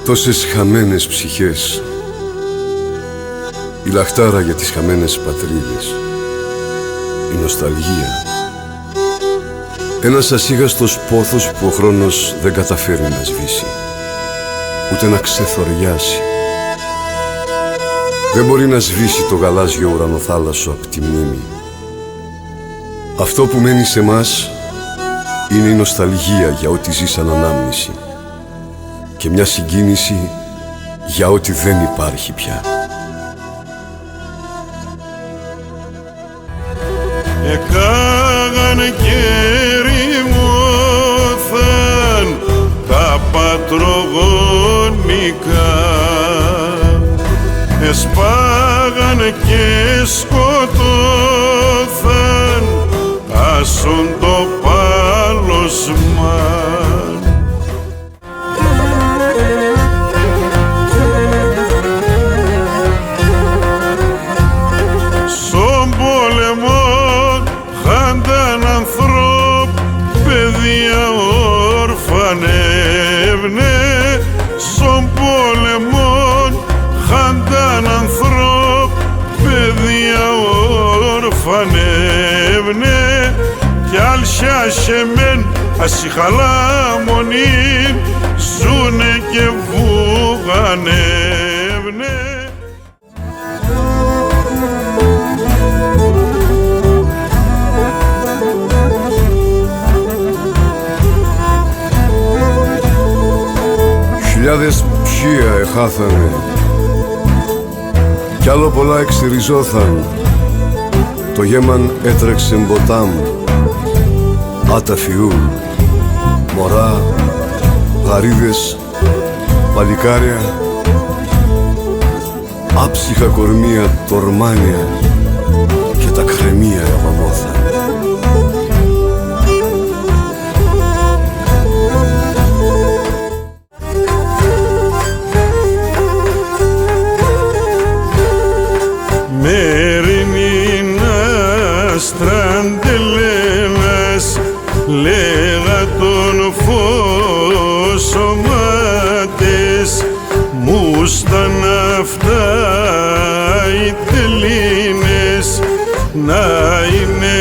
Τόσες χαμένες ψυχές, η λαχτάρα για τις χαμένες πατρίδες, η νοσταλγία, ένας ασίγαστος πόθος που ο χρόνος δεν καταφέρει να σβήσει, ούτε να ξεθοριάσει. Δεν μπορεί να σβήσει το γαλάζιο ουρανοθάλασσο απ' τη μνήμη. Αυτό που μένει σε μας είναι η νοσταλγία για ό,τι ζει σαν ανάμνηση και μια συγκίνηση για ό,τι δεν υπάρχει πια. Εκάγανε και ρημώθαν τα πατρογονικά, εσπάγανε και σκοτώθαν άσον το πάλωσμαν. Στον πόλεμο χάνταν ανθρώπ, παιδιά ορφανεύνε. Στον πόλεμο χάνταν ανθρώπ, παιδιά ορφανεύνε. Κι άλσια σεμέν ασυχαλάμονιν ζουνε και βουγανεύνε. Χιλιάδες ψία εχάθανε κι άλλο πολλά εξυριζώθαν. Το γέμαν έτρεξε ποτάμ, άταφιού, μωρά, γαρίδες, παλικάρια, άψυχα κορμία, τορμάνια και τα κρεμία ευαμώθαν. Στραντελένας λέγα τον φωσομάτες, μου σταν αυτά οι τελίνες να είναι